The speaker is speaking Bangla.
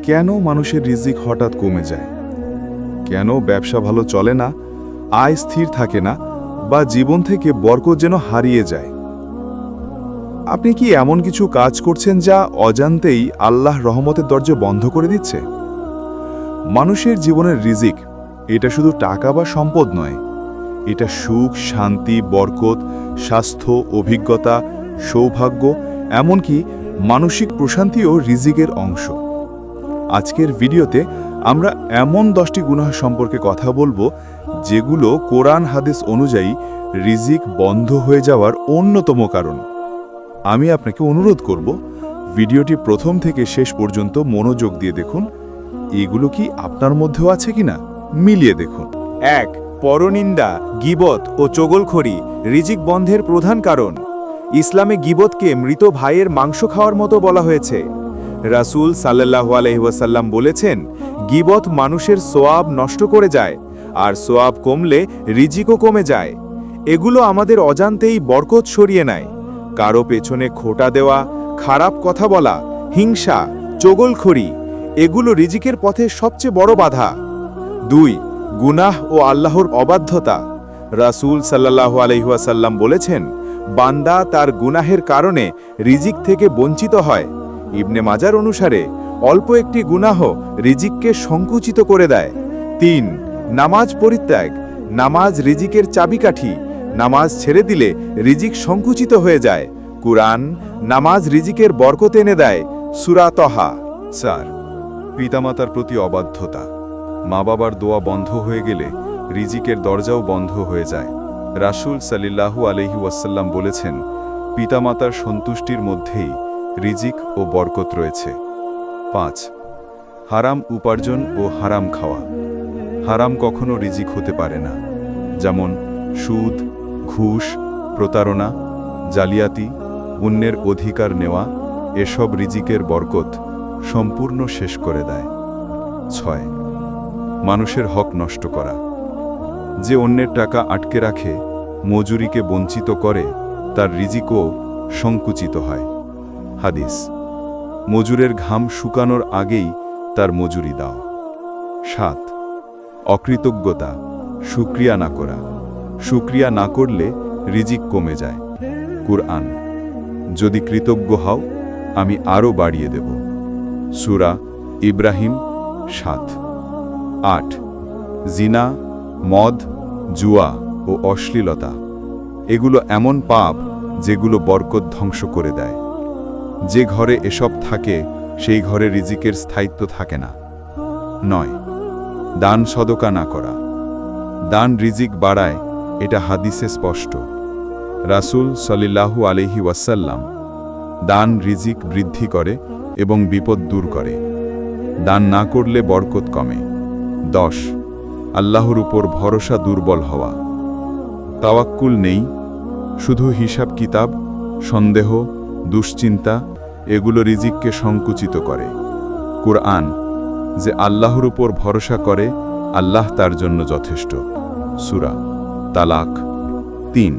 কেন মানুষের রিজিক হঠাৎ কমে যায়? কেন ব্যবসা ভালো চলে না, আয় স্থির থাকে না, বা জীবন থেকে বরকত যেন হারিয়ে যায়? আপনি কি এমন কিছু কাজ করছেন যা অজান্তেই আল্লাহ রহমতের দরজা বন্ধ করে দিচ্ছে? মানুষের জীবনের রিজিক এটা শুধু টাকা বা সম্পদ নয়, এটা সুখ, শান্তি, বরকত, স্বাস্থ্য, অভিজ্ঞতা, সৌভাগ্য, এমনকি মানসিক প্রশান্তিও রিজিকের অংশ। আজকের ভিডিওতে আমরা এমন 10টি গুনাহ সম্পর্কে কথা বলবো যেগুলো কোরআন হাদিস অনুযায়ী রিজিক বন্ধ হয়ে যাওয়ার অন্যতম কারণ। আমি আপনাকে অনুরোধ করব, ভিডিওটি প্রথম থেকে শেষ পর্যন্ত মনোযোগ দিয়ে দেখুন। এগুলো কি আপনার মধ্যেও আছে কিনা মিলিয়ে দেখুন। 1. পরনিন্দা, গীবত ও চগলখড়ি রিজিক বন্ধের প্রধান কারণ। ইসলামে গীবতকে মৃত ভাইয়ের মাংস খাওয়ার মতো বলা হয়েছে। রাসূল সাল্লাল্লাহু আলাইহি ওয়াসাল্লাম বলেছেন, গীবত মানুষের সোয়াব নষ্ট করে যায়, আর সোয়াব কমলে রিজিকও কমে যায়। এগুলো আমাদের অজান্তেই বরকত সরিয়ে নেয়। কারো পেছনে খোঁটা দেওয়া, খারাপ কথা বলা, হিংসা, চগলখড়ি এগুলো রিজিকের পথে সবচেয়ে বড় বাধা। 2. গুনাহ ও আল্লাহর অবাধ্যতা। রাসূল সাল্লাল্লাহু আলাইহি ওয়াসাল্লাম বলেছেন, বান্দা তার গুনাহের কারণে রিজিক থেকে বঞ্চিত হয়। ইবনে মাজার অনুসারে অল্প একটি গুনাহ রিজিককে সংকুচিত করে দেয়। 3. নামাজ পরিত্যাগ। নামাজ রিজিকের চাবিকাঠি। নামাজ ছেড়ে দিলে রিজিক সংকুচিত হয়ে যায়। কুরআন নামাজ রিজিকের বরকত এনে দেয়। সূরা তহা। 4. পিতামাতার প্রতি অবাধ্যতা। মা বাবার দোয়া বন্ধ হয়ে গেলে রিজিকের দরজাও বন্ধ হয়ে যায়। রাসূল সাল্লাল্লাহু আলাইহি ওয়াসাল্লাম বলেছেন, পিতামাতার সন্তুষ্টির মধ্যেই রিজিক ও বরকত রয়েছে। 5. হারাম উপার্জন ও হারাম খাওয়া। হারাম কখনো রিজিক হতে পারে না, যেমন সুদ, ঘুষ, প্রতারণা, জালিয়াতি, অন্যের অধিকার নেওয়া এসব রিজিকের বরকত সম্পূর্ণ শেষ করে দেয়। 6. মানুষের হক নষ্ট করা। যে অন্যের টাকা আটকে রাখে, মজুরিকে বঞ্চিত করে, তার রিজিকও সংকুচিত হয়। হাদিস, মজুরের ঘাম শুকানোর আগেই তার মজুরি দাও। 7. অকৃতজ্ঞতা, শুকরিয়া না করা। শুকরিয়া না করলে রিজিক কমে যায়। কুরআন, যদি কৃতজ্ঞ হও আমি আরও বাড়িয়ে দেব। সূরা ইব্রাহিম 7। 8. জিনা, মদ, জুয়া ও অশ্লীলতা। এগুলো এমন পাপ যেগুলো বরকত ধ্বংস করে দেয়। যে ঘরে এসব থাকে সেই ঘরে রিজিকের স্থায়িত্ব থাকে না। 9. দান সদকা না করা। দান রিজিক বাড়ায়, এটা হাদিসে স্পষ্ট। রাসূল সাল্লাল্লাহু আলাইহি ওয়াসাল্লাম, দান রিজিক বৃদ্ধি করে এবং বিপদ দূর করে। দান না করলে বরকত কমে। 10. আল্লাহর উপর ভরসা দুর্বল হওয়া। তাওয়াক্কুল নেই, শুধু হিসাব কিতাব, সন্দেহ, দুশ্চিন্তা এগুলো রিজিককে সংকুচিত করে। কুরআন, যে আল্লাহর উপর ভরসা করে আল্লাহ তার জন্য যথেষ্ট। সূরা তালাক 3।